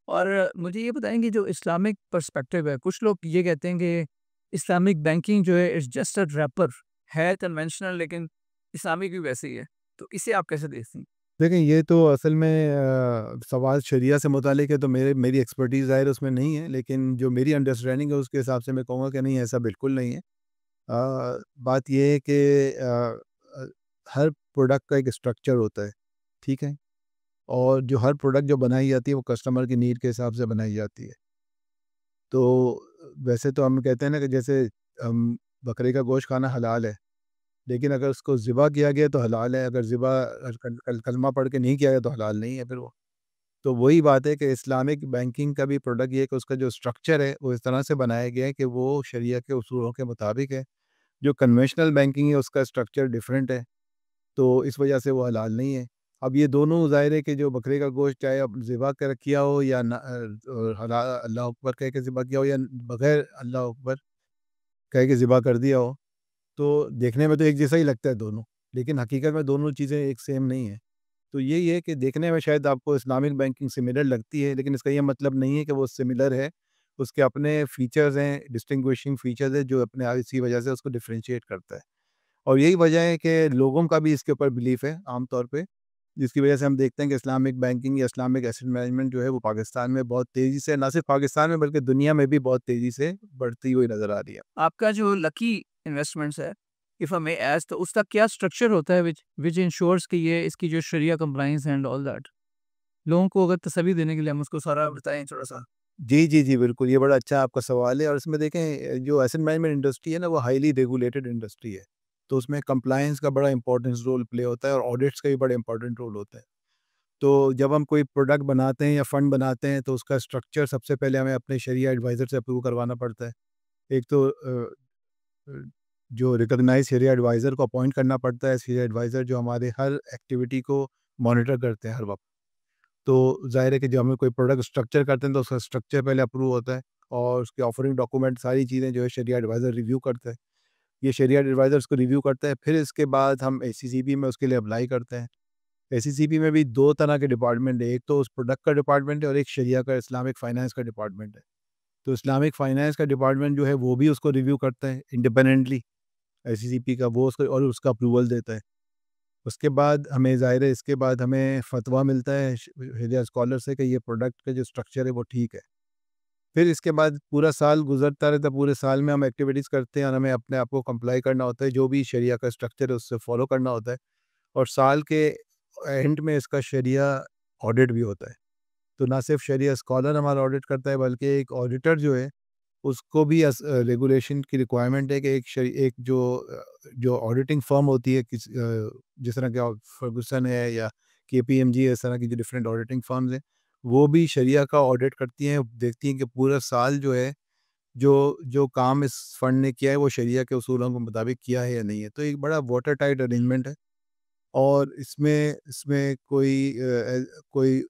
और मुझे ये बताएँगे जो इस्लामिक पर्सपेक्टिव है, कुछ लोग ये कहते हैं कि इस्लामिक बैंकिंग जो है इट्स जस्ट अ रैपर, है कन्वेंशनल लेकिन इस्लामिक भी वैसे ही है। तो इसे आप कैसे देखते हैं? देखें, ये तो असल में सवाल शरिया से मुतालिक है, तो मेरी एक्सपर्टीज़ ज़ाहिर उसमें नहीं है, लेकिन जो मेरी अंडरस्टैंडिंग है उसके हिसाब से मैं कहूँगा कि नहीं, ऐसा बिल्कुल नहीं है। बात ये है कि अ, हर प्रोडक्ट का एक स्ट्रक्चर होता है, ठीक है? और जो हर प्रोडक्ट जो बनाई जाती है वो कस्टमर की नीड के हिसाब से बनाई जाती है। तो वैसे तो हम कहते हैं ना कि जैसे बकरे का गोश्त खाना हलाल है, लेकिन अगर उसको ज़िबा किया गया तो हलाल है, अगर ज़िबा कलमा पढ़ के नहीं किया गया तो हलाल नहीं है फिर वो। तो वही बात है कि इस्लामिक बैंकिंग का भी प्रोडक्ट ये है कि उसका जो स्ट्रक्चर है वो इस तरह से बनाया गया है कि वो शरिया के उसूलों के मुताबिक है। जो कन्वेंशनल बैंकिंग है उसका स्ट्रक्चर डिफरेंट है, तो इस वजह से वो हलाल नहीं है। अब ये दोनों ज़ाहिर है कि जो बकरे का गोश्त चाहे अब ज़िबा कर किया हो या हला अल्लाह अकबर कह के ज़िबा किया हो या बगैर अल्लाह अकबर कह के ज़िबा कर दिया हो, तो देखने में तो एक जैसा ही लगता है दोनों, लेकिन हकीकत में दोनों चीज़ें एक सेम नहीं है। तो यही है कि देखने में शायद आपको इस्लामिक बैंकिंग सिमिलर लगती है, लेकिन इसका ये मतलब नहीं है कि वो सिमिलर है। उसके अपने फीचर्स हैं, डिस्टिंग्विशिंग फीचर्स हैं जो अपने आप इसी वजह से उसको डिफरेंशिएट करता है। और यही वजह है कि लोगों का भी इसके ऊपर बिलीफ है आम तौर पे, जिसकी वजह से हम देखते हैं कि इस्लामिक बैंकिंग या इस्लामिक एसेट मैनेजमेंट जो है वो पाकिस्तान में बहुत तेज़ी से, ना सिर्फ पाकिस्तान में बल्कि दुनिया में भी बहुत तेज़ी से बढ़ती हुई नज़र आ रही है। आपका जो लकी इन्वेस्टमेंट्स है, इफ आई मे आस्क, तो उसका क्या स्ट्रक्चर होता है व्हिच व्हिच इंश्योर्स कि ये इसकी जो शरिया कंप्लायंस एंड ऑल दैट? लोगों को अगर तसल्ली देने के लिए हम उसको सारा बताएँ थोड़ा-सा। जी, बिल्कुल, ये बड़ा अच्छा आपका सवाल है और इसमें देखें जो एसेट मैनेजमेंट इंडस्ट्री है ना, वो हाइली रेगुलेटेड इंडस्ट्री है। तो उसमें कंप्लायंस का बड़ा इम्पोर्टेंस रोल प्ले होता है और ऑडिट्स का भी बड़ा इम्पोर्टेंट रोल होता है। तो जब हम कोई प्रोडक्ट बनाते हैं या फंड बनाते हैं, तो उसका स्ट्रक्चर सबसे पहले हमें अपने शरिया एडवाइज़र से अप्रूव करवाना पड़ता है। एक तो अ, जो रिकॉग्नाइज़ शरिया एडवाइज़र को अपॉइंट करना पड़ता है, शरिया एडवाइज़र जो हमारे हर एक्टिविटी को मॉनिटर करते हैं हर वक़्त। तो ज़ाहिर है कि जब हमें कोई प्रोडक्ट स्ट्रक्चर करते हैं तो उसका स्ट्रक्चर पहले अप्रूव होता है और उसके ऑफरिंग डॉक्यूमेंट सारी चीज़ें जो है शरिया एडवाइज़र रिव्यू करता है। ये शरिया एडवाइज़र उसको रिव्यू करता है, फिर इसके बाद हम एसीसीपी में उसके लिए अप्लाई करते हैं। एसीसीपी में भी 2 तरह के डिपार्टमेंट है, एक तो उस प्रोडक्ट का डिपार्टमेंट है और एक शरिया का इस्लामिक फाइनेंस का डिपार्टमेंट है। तो इस्लामिक फाइनेंस का डिपार्टमेंट जो है वो भी उसको रिव्यू करता है इंडिपेंडेंटली, एसीसीपी का वो उसको और उसका अप्रूवल देता है। उसके बाद हमें ज़ाहिर है इसके बाद हमें फ़तवा मिलता है शरिया स्कॉलर से कि ये प्रोडक्ट का जो स्ट्रक्चर है वो ठीक है। फिर इसके बाद पूरा साल गुज़रता रहता है, पूरे साल में हम एक्टिविटीज़ करते हैं और हमें अपने आप को कंप्लाई करना होता है, जो भी शरिया का स्ट्रक्चर है उससे फ़ॉलो करना होता है और साल के एंड में इसका शरिया ऑडिट भी होता है। तो ना सिर्फ शरिया स्कॉलर हमारा ऑडिट करता है बल्कि एक ऑडिटर जो है उसको भी रेगुलेशन की रिक्वायरमेंट है कि एक जो ऑडिटिंग फर्म होती है जिस तरह के फर्गुसन है या केपीएमजी है, इस तरह की जो डिफरेंट ऑडिटिंग फर्म्स हैं, वो भी शरिया का ऑडिट करती हैं, देखती हैं कि पूरा साल जो है जो जो काम इस फंड ने किया है वो शरिया के उसूलों के मुताबिक किया है या नहीं है। तो एक बड़ा वाटर टाइट अरेंजमेंट है और इसमें इसमें कोई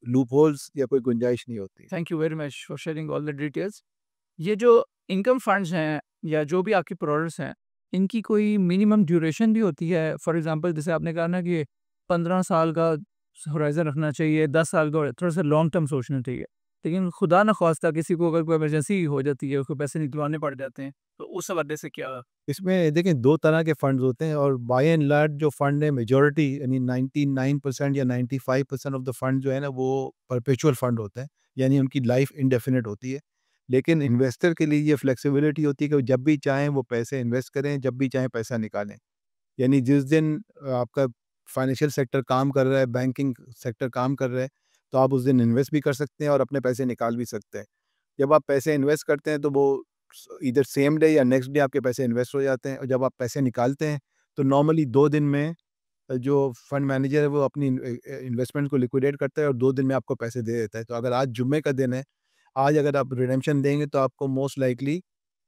लूप होल्स या कोई गुंजाइश नहीं होती। Thank you very much for sharing all the details. ये जो इनकम फंड्स हैं या जो भी आपके प्रोडक्ट्स हैं, इनकी कोई मिनिमम ड्यूरेशन भी होती है? फॉर एग्जांपल जैसे आपने कहा ना कि 15 साल का होराइज़न रखना चाहिए, 10 साल का थोड़ा-सा लॉन्ग टर्म सोचना चाहिए। लेकिन खुदा ना ख़वास्ता किसी को अगर कोई इमरजेंसी हो जाती है, उसको पैसे निकलवाने पड़ जाते हैं, तो उस हवाले से क्या? इसमें देखिए 2 तरह के फंड्स होते हैं और बाय एंड लार्ज जो फंड है मेजॉरिटी यानी 99% या 95% ऑफ द फंड जो है ना वो परपेचुअल फंड होते हैं, यानी उनकी लाइफ इंडेफिनिट होती है। लेकिन इन्वेस्टर के लिए ये फ्लेक्सिबिलिटी होती है कि वो जब भी चाहें वो पैसे इन्वेस्ट करें, जब भी चाहें पैसा निकालें। यानी जिस दिन आपका फाइनेंशियल सेक्टर काम कर रहा है, बैंकिंग सेक्टर काम कर रहा है, तो आप उस दिन इन्वेस्ट भी कर सकते हैं और अपने पैसे निकाल भी सकते हैं। जब आप पैसे इन्वेस्ट करते हैं तो वो इधर सेम डे या नेक्स्ट डे आपके पैसे इन्वेस्ट हो जाते हैं और जब आप पैसे निकालते हैं तो नॉर्मली 2 दिन में जो फंड मैनेजर है वो अपनी इन्वेस्टमेंट को लिक्विडेट करता है और 2 दिन में आपको पैसे दे देता है। तो अगर आज जुम्मे का दिन है, आज अगर आप रिडेम्पशन देंगे तो आपको मोस्ट लाइकली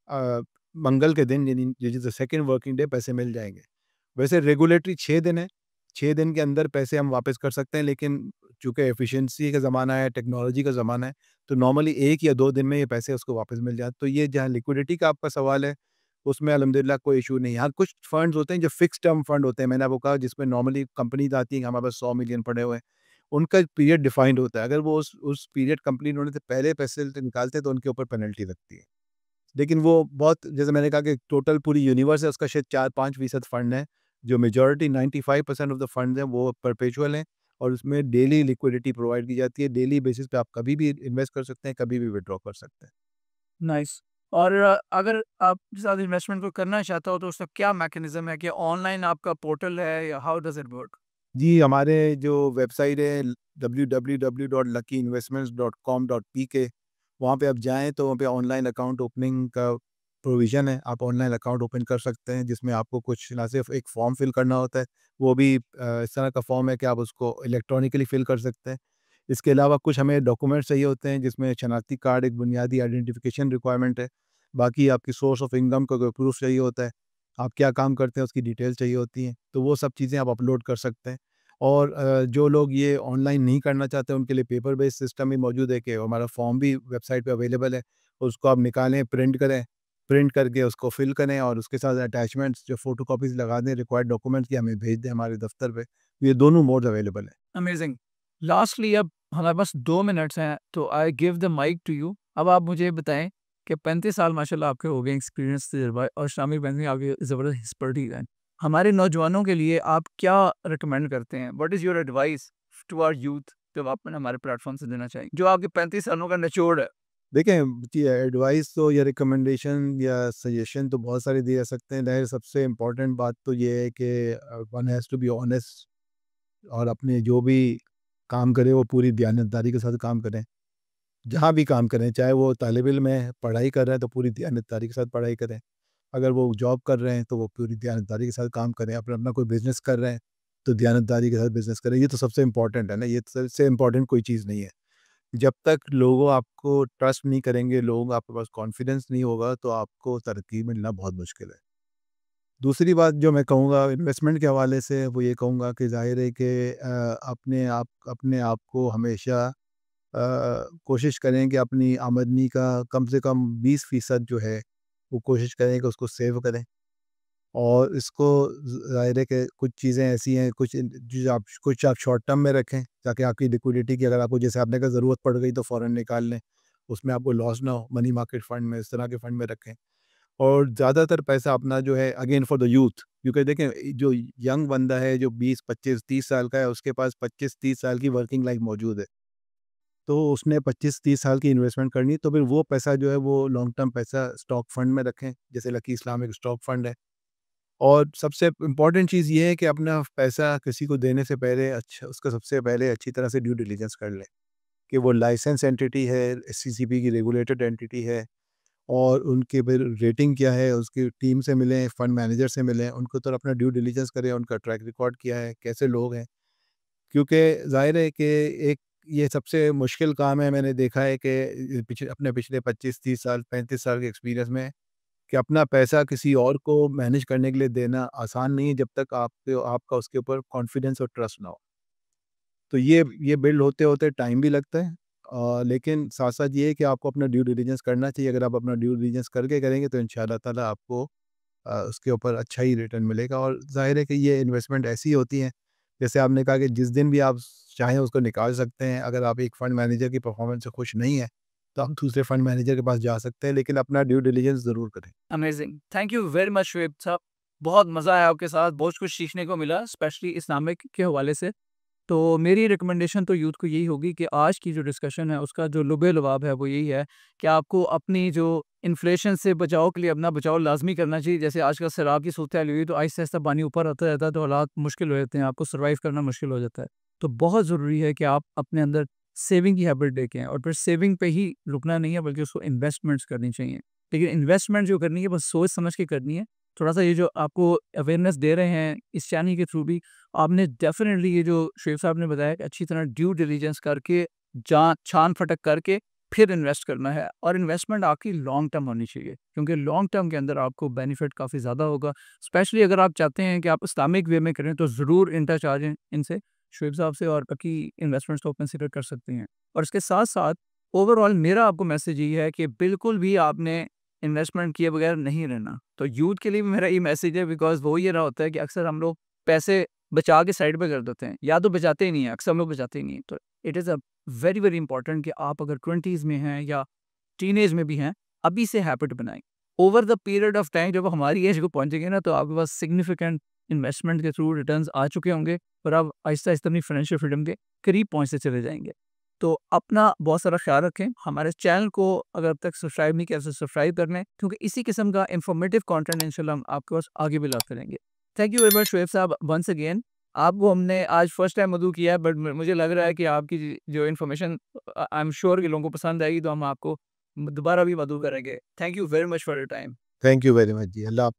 अ, मंगल के दिन यानी जिस is the second working day पैसे मिल जाएँगे। वैसे रेगुलेटरी 6 दिन है, 6 दिन के अंदर पैसे हम वापस कर सकते हैं लेकिन चूँकि एफिशिएंसी का ज़माना है, टेक्नोलॉजी का ज़माना है, तो नॉर्मली 1 या 2 दिन में ये पैसे उसको वापस मिल जाते। तो ये जहाँ लिक्विडिटी का आपका सवाल है, उसमें अल्हम्दुलिल्लाह कोई इश्यू नहीं है। हाँ, कुछ फंड्स होते हैं जो फिक्स्ड टर्म फंड होते हैं, मैंने आपको कहा जिसमें नॉर्मली कंपनीज़ आती हैं कि हमारे पास 100 मिलियन पड़े हुए हैं, उनका पीरियड डिफाइंड होता है। अगर वो उस पीरियड कंप्लीट होने से पहले पैसे निकालते हैं तो उनके ऊपर पेनल्टी लगती है। लेकिन वो बहुत जैसे मैंने कहा कि टोटल पूरी यूनिवर्स है उसका शायद 4-5% फंड है, जो मेजॉरिटी 95% ऑफ द फंड्स हैं वो परपेचुअल हैं और उसमें डेली लिक्विडिटी प्रोवाइड की जाती है। डेली बेसिस पे आप कभी भी इन्वेस्ट कर सकते हैं, कभी भी विथड्रॉ कर सकते हैं। नाइस। और अगर आप जिस साथ इन्वेस्टमेंट को करना चाहता हो तो उसका क्या मैकेनिज़्म है कि ऑनलाइन आपका पोर्टल है या हाउ डज़ इट वर्क? जी, हमारे जो वेबसाइट है www.luckyinvestments.com.pk वहाँ पे आप जाएँ तो वहाँ पे ऑनलाइन अकाउंट ओपनिंग का प्रोविज़न है। आप ऑनलाइन अकाउंट ओपन कर सकते हैं जिसमें आपको कुछ ना सिर्फ़ एक फ़ॉर्म फ़िल करना होता है, वो भी इस तरह का फ़ॉर्म है कि आप उसको इलेक्ट्रॉनिकली फ़िल कर सकते हैं। इसके अलावा कुछ हमें डॉक्यूमेंट्स चाहिए होते हैं जिसमें शनाख्ती कार्ड एक बुनियादी आइडेंटिफ़िकेशन रिक्वायरमेंट है। बाकी आपकी सोर्स ऑफ इनकम का कोई प्रूफ़ चाहिए होता है। आप क्या काम करते हैं उसकी डिटेल चाहिए होती हैं। तो वो सब चीज़ें आप अपलोड कर सकते हैं। और जो लोग ये ऑनलाइन नहीं करना चाहते उनके लिए पेपर बेस्ड सिस्टम भी मौजूद है कि हमारा फॉर्म भी वेबसाइट पे अवेलेबल है। उसको आप निकालें, प्रिंट करें, प्रिंट करके उसको फिल करें और उसके साथ अटैचमेंट्स जो फ़ोटोकॉपीज़ लगा दें रिक्वायर्ड डॉक्यूमेंट्स की हमें भेज दें हमारे दफ्तर पे। ये दोनों मोड्स अवेलेबल हैं। अमेज़िंग। लास्टली अब हमारे पास 2 मिनट्स हैं, तो I give the mic to you. अब आप मुझे बताएँ कि 35 साल माशाल्लाह आपके हो गए एक्सपीरियंस तजुर्बा और इस्लामिक बैंक में आपकी ज़बरदस्त एक्सपर्टीज़ है। हमारे नौजवानों के लिए आप क्या रिकमेंड करते हैं? What is your advice to our youth जो आप हमारे प्लेटफ़ॉर्म से देना चाहेंगे? जो आपके 35 सालों का निचोड़ है। देखें, जी एडवाइस तो या रिकमेंडेशन या सजेशन तो बहुत सारे दिए जा सकते हैं। ज़ाहिर सबसे इम्पोर्टेंट बात तो ये है कि one has to be honest और अपने जो भी काम करे वो पूरी दयानतदारी के साथ काम करें। जहाँ भी काम करें, चाहे वो तालिब इल्म है, पढ़ाई कर रहे हैं तो पूरी दयानतदारी के साथ पढ़ाई करें। अगर वो जॉब कर रहे हैं तो वो पूरी दयानतदारी के साथ काम करें। अपना अपना कोई बिज़नेस कर रहे हैं तो दयानतदारी के साथ बिज़नेस करें। ये तो सबसे इम्पोर्टेंट है ना, ये सबसे इम्पोर्टेंट कोई चीज़ नहीं है। जब तक लोग आपको ट्रस्ट नहीं करेंगे, लोग आपके पास कॉन्फिडेंस नहीं होगा, तो आपको तरक्की मिलना बहुत मुश्किल है। दूसरी बात जो मैं कहूँगा इन्वेस्टमेंट के हवाले से, वो ये कहूँगा कि ज़ाहिर है कि अपने आप को हमेशा कोशिश करें कि अपनी आमदनी का कम से कम 20% जो है, वो कोशिश करें कि उसको सेव करें। और इसको ज़ाहिर है कि कुछ चीज़ें ऐसी हैं, कुछ आप शॉर्ट टर्म में रखें, ताकि आपकी लिक्विडिटी की, अगर आपको जैसे आपने कहा ज़रूरत पड़ गई तो फ़ौरन निकाल लें, उसमें आपको लॉस ना हो। मनी मार्केट फ़ंड में, इस तरह के फ़ंड में रखें। और ज़्यादातर पैसा अपना जो है, अगेन फॉर द यूथ, क्योंकि देखें जो यंग बंदा है, जो 20, 25, 30 साल का है, उसके पास 25-30 साल की वर्किंग लाइफ मौजूद है। तो उसने 25-30 साल की इन्वेस्टमेंट करनी, तो फिर वो पैसा जो है वो लॉन्ग टर्म पैसा स्टॉक फंड में रखें, जैसे लकी इस्लामिक स्टॉक फंड है। और सबसे इम्पोर्टेंट चीज़ ये है कि अपना पैसा किसी को देने से पहले उसका सबसे पहले अच्छी तरह से ड्यू डिलिजेंस कर लें, कि वो लाइसेंस एंटिटी है, एससीसीपी की रेगुलेटेड एंटिटी है, और उनकी फिर रेटिंग क्या है, उसकी टीम से मिलें, फंड मैनेजर से मिलें, उनको तो अपना ड्यू डिलिजेंस करें, उनका ट्रैक रिकॉर्ड क्या है, कैसे लोग हैं। क्योंकि ज़ाहिर है कि एक ये सबसे मुश्किल काम है, मैंने देखा है कि अपने पिछले 25-30 साल, 35 साल के एक्सपीरियंस में, कि अपना पैसा किसी और को मैनेज करने के लिए देना आसान नहीं है, जब तक आपका उसके ऊपर कॉन्फिडेंस और ट्रस्ट ना हो। तो ये बिल्ड होते-होते टाइम भी लगता है, लेकिन साथ-साथ ये है कि आपको अपना ड्यू डिलिजेंस करना चाहिए। अगर आप अपना ड्यू डिलिजेंस करके करेंगे तो इंशाअल्लाह ताला आपको उसके ऊपर अच्छा ही रिटर्न मिलेगा। और ज़ाहिर है कि ये इन्वेस्टमेंट ऐसी होती हैं, जैसे आपने कहा कि जिस दिन भी आप चाहें उसको निकाल सकते हैं। अगर आप एक फंड मैनेजर की परफॉर्मेंस से खुश नहीं हैं, तो आप दूसरे फंड मैनेजर के पास जा सकते हैं, लेकिन अपना ड्यू डिलिजेंस ज़रूर करें। Amazing, thank you very much Shoaib साहब। बहुत मज़ा आया आपके साथ, बहुत कुछ सीखने को मिला, स्पेशली इस्लामिक के हवाले से। तो मेरी रिकमेंडेशन तो यूथ को यही होगी कि आज की जो डिस्कशन है उसका जो लुबे-लुबाब है वो यही है कि आपको अपनी जो इन्फ्लेशन से बचाव के लिए अपना बचाव लाज़मी करना चाहिए। जैसे आजकल सैलाब की सूरत-हाल हुई, तो आहिस्ता-आहिस्ता पानी ऊपर आता रहता है, तो हालात मुश्किल हो जाते हैं, आपको सर्वाइव करना मुश्किल हो जाता है। तो बहुत ज़रूरी है कि आप अपने अंदर सेविंग की हैबिट लेके आएँ, और फिर सेविंग पे ही रुकना नहीं है, बल्कि उसको इन्वेस्टमेंट्स करनी चाहिए। लेकिन इन्वेस्टमेंट जो करनी है बस सोच समझ के करनी है। थोड़ा-सा ये जो आपको अवेयरनेस दे रहे हैं इस चैनल के थ्रू भी, आपने डेफ़िनेटली ये जो शेख साहब ने बताया कि अच्छी तरह ड्यू डिलिजेंस करके, छान-फटक करके फिर इन्वेस्ट करना है, और इन्वेस्टमेंट आपकी लॉन्ग टर्म होनी चाहिए, क्योंकि लॉन्ग टर्म के अंदर आपको बेनिफिट काफ़ी ज़्यादा होगा। स्पेशली अगर आप चाहते हैं कि आप इस्लामिक वे में करें, तो ज़रूर इन टच आ जाएँ इनसे, शुएब साहब से, और बाकी इन्वेस्टमेंट्स को कंसिडर कर सकते हैं। और इसके साथ-साथ ओवरऑल मेरा आपको मैसेज यही है कि बिल्कुल भी आपने इन्वेस्टमेंट किए बगैर नहीं रहना। तो यूथ के लिए भी मेरा ये मैसेज है, बिकॉज़ वो ये रहा होता है कि अक्सर हम लोग पैसे बचा के साइड पे कर देते हैं, या तो बचाते ही नहीं हैं, अक्सर लोग बचाते ही नहीं हैं। तो it is a very, very important कि आप अगर 20s में हैं या टीनेज में भी हैं, अभी से हैबिट बनाएँ। Over the period of time जब हमारी एज को पहुँचेंगे ना, तो आपके पास सिग्निफिकेंट इन्वेस्टमेंट के थ्रू रिटर्न्स आ चुके होंगे, और आप आहिस्ता-आहिस्ता अपनी फाइनेंशियल फ्रीडम के करीब पहुँचते चले जाएँगे। तो अपना बहुत सारा ख़्याल रखें। हमारे चैनल को अगर अब तक सब्सक्राइब नहीं किया, तो सब्सक्राइब कर लें, क्योंकि इसी किस्म का इन्फॉर्मेटिव कंटेंट इंशाल्लाह हम आपके पास आगे भी लाते रहेंगे। Thank you very much Shoaib साहब वन्स अगेन। आपको हमने आज फर्स्ट टाइम मदऊ किया है, बट मुझे लग रहा है कि आपकी जो इन्फॉर्मेशन आई एम श्योर कि लोगों को पसंद आएगी, तो हम आपको दोबारा भी मदऊ करेंगे। Thank you very much for your time. Thank you very much ji. Allah